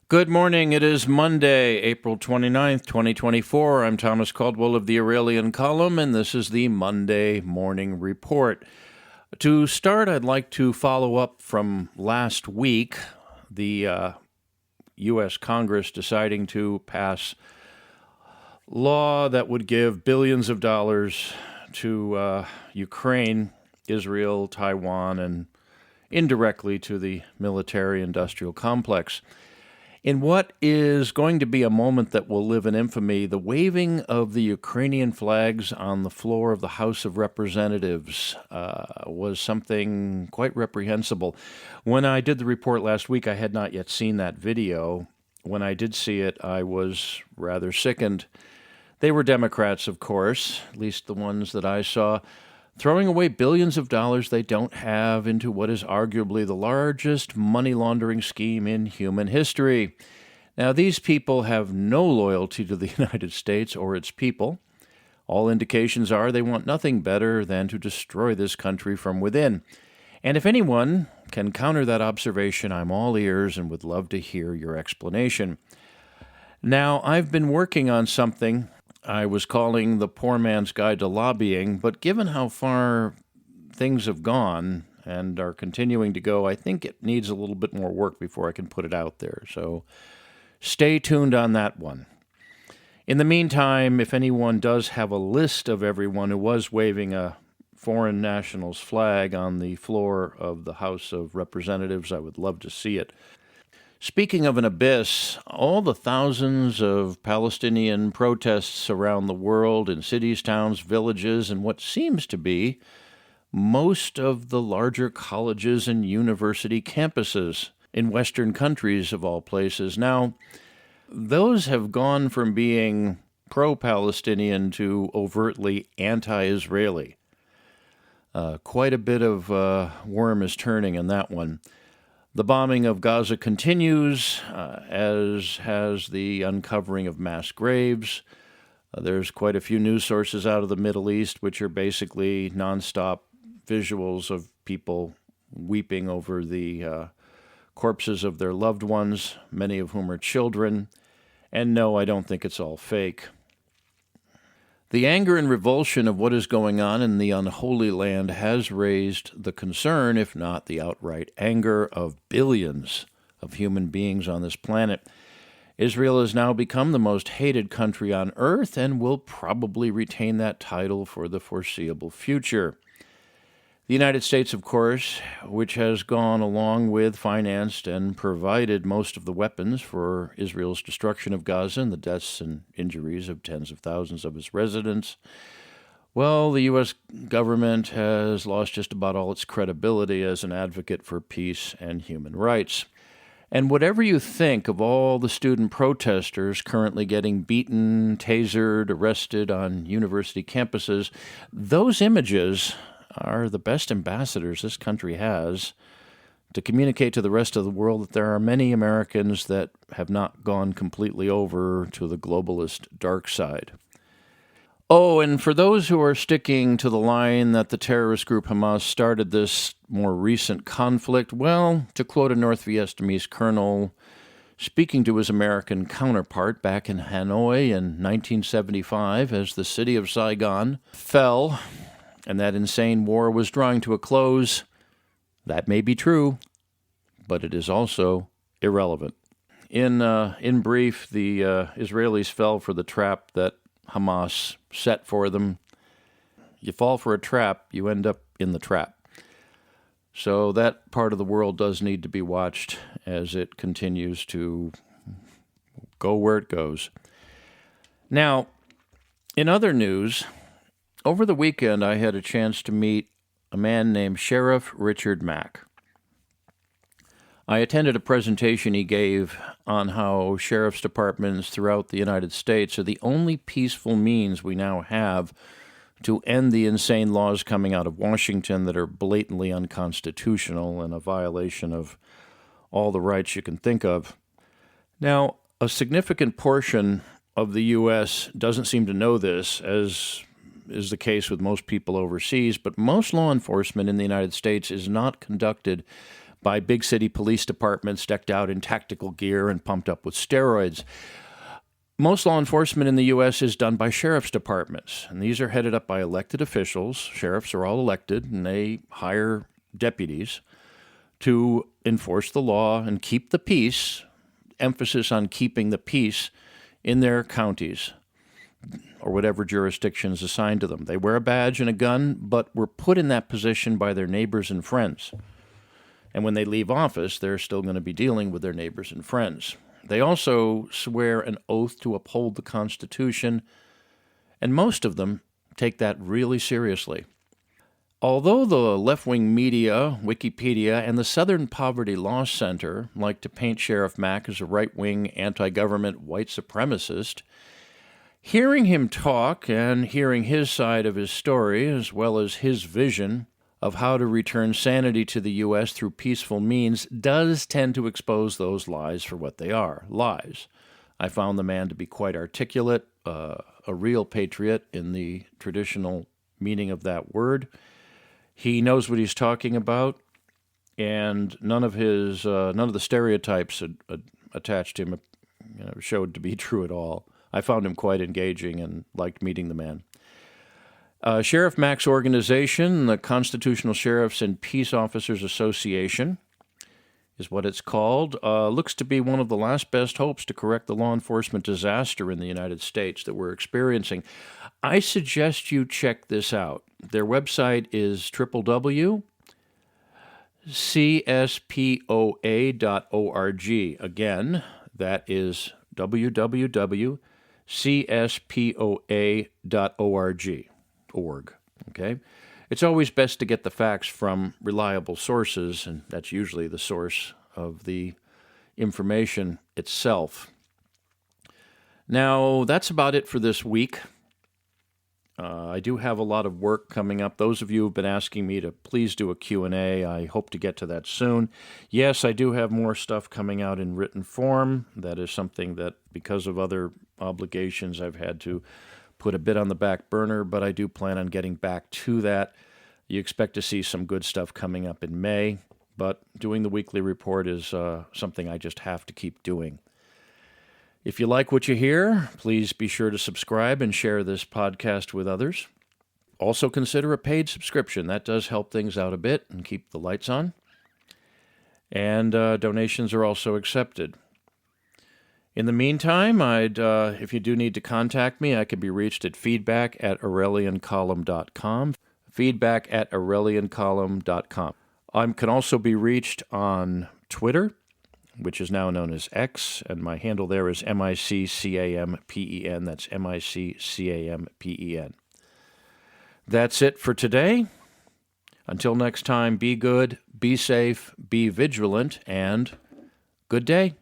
Good morning. It is Monday, April 29th, 2024. I'm Thomas Caldwell of the Aurelian Column, and this is the Monday Morning Report. To start, I'd like to follow up from last week, the U.S. Congress deciding to pass law that would give billions of dollars to Ukraine, Israel, Taiwan, and indirectly to the military-industrial complex. In what is going to be a moment that will live in infamy, the waving of the Ukrainian flags on the floor of the House of Representatives was something quite reprehensible. When I did the report last week, I had not yet seen that video. When I did see it, I was rather sickened. They were Democrats, of course, at least the ones that I saw, throwing away billions of dollars they don't have into what is arguably the largest money laundering scheme in human history. Now, these people have no loyalty to the United States or its people. All indications are they want nothing better than to destroy this country from within. And if anyone can counter that observation, I'm all ears and would love to hear your explanation. Now, I've been working on something I was calling The Poor Man's Guide to Lobbying, but given how far things have gone and are continuing to go, I think it needs a little bit more work before I can put it out there. So stay tuned on that one. In the meantime, if anyone does have a list of everyone who was waving a foreign national's flag on the floor of the House of Representatives, I would love to see it. Speaking of an abyss, all the thousands of Palestinian protests around the world in cities, towns, villages, and what seems to be most of the larger colleges and university campuses in Western countries of all places. Now, those have gone from being pro-Palestinian to overtly anti-Israeli. Quite a bit of worm is turning in that one. The bombing of Gaza continues, as has the uncovering of mass graves. There's quite a few news sources out of the Middle East, which are basically nonstop visuals of people weeping over the corpses of their loved ones, many of whom are children. And no, I don't think it's all fake. The anger and revulsion of what is going on in the unholy land has raised the concern, if not the outright anger, of billions of human beings on this planet. Israel has now become the most hated country on earth and will probably retain that title for the foreseeable future. The United States, of course, which has gone along with, financed, and provided most of the weapons for Israel's destruction of Gaza and the deaths and injuries of tens of thousands of its residents, well, the U.S. government has lost just about all its credibility as an advocate for peace and human rights. And whatever you think of all the student protesters currently getting beaten, tasered, arrested on university campuses, those images are the best ambassadors this country has to communicate to the rest of the world that there are many Americans that have not gone completely over to the globalist dark side. Oh, and for those who are sticking to the line that the terrorist group Hamas started this more recent conflict, well, to quote a North Vietnamese colonel speaking to his American counterpart back in Hanoi in 1975 as the city of Saigon fell and that insane war was drawing to a close, that may be true, but it is also irrelevant. In brief, the Israelis fell for the trap that Hamas set for them. You fall for a trap, you end up in the trap. So that part of the world does need to be watched as it continues to go where it goes. Now, in other news, over the weekend, I had a chance to meet a man named Sheriff Richard Mack. I attended a presentation he gave on how sheriff's departments throughout the United States are the only peaceful means we now have to end the insane laws coming out of Washington that are blatantly unconstitutional and a violation of all the rights you can think of. Now, a significant portion of the U.S. doesn't seem to know this, as is the case with most people overseas, but most law enforcement in the United States is not conducted by big city police departments decked out in tactical gear and pumped up with steroids. Most law enforcement in the U.S. is done by sheriff's departments, and these are headed up by elected officials. Sheriffs are all elected, and they hire deputies to enforce the law and keep the peace, emphasis on keeping the peace in their counties or whatever jurisdiction is assigned to them. They wear a badge and a gun, but were put in that position by their neighbors and friends. And when they leave office, they're still going to be dealing with their neighbors and friends. They also swear an oath to uphold the Constitution, and most of them take that really seriously. Although the left-wing media, Wikipedia, and the Southern Poverty Law Center like to paint Sheriff Mack as a right-wing, anti-government white supremacist, hearing him talk and hearing his side of his story, as well as his vision of how to return sanity to the U.S. through peaceful means, does tend to expose those lies for what they are, lies. I found the man to be quite articulate, a real patriot in the traditional meaning of that word. He knows what he's talking about, and none of the stereotypes attached to him showed to be true at all. I found him quite engaging and liked meeting the man. Sheriff Mack's organization, the Constitutional Sheriffs and Peace Officers Association, is what it's called, looks to be one of the last best hopes to correct the law enforcement disaster in the United States that we're experiencing. I suggest you check this out. Their website is www.cspoa.org. Again, that is www.cspoa.org. Okay? It's always best to get the facts from reliable sources, and that's usually the source of the information itself. Now, that's about it for this week. I do have a lot of work coming up. Those of you who have been asking me to please do a Q&A, I hope to get to that soon. Yes, I do have more stuff coming out in written form. That is something that, because of other obligations, I've had to put a bit on the back burner, but I do plan on getting back to that. You expect to see some good stuff coming up in May, but doing the weekly report is something I just have to keep doing. If you like what you hear, please be sure to subscribe and share this podcast with others. Also consider a paid subscription. That does help things out a bit and keep the lights on. And donations are also accepted. In the meantime, if you do need to contact me, I can be reached at feedback@aureliancolumn.com. feedback@aureliancolumn.com. I can also be reached on Twitter, which is now known as X, and my handle there is MICCAMPEN. That's MICCAMPEN. That's it for today. Until next time, be good, be safe, be vigilant, and good day.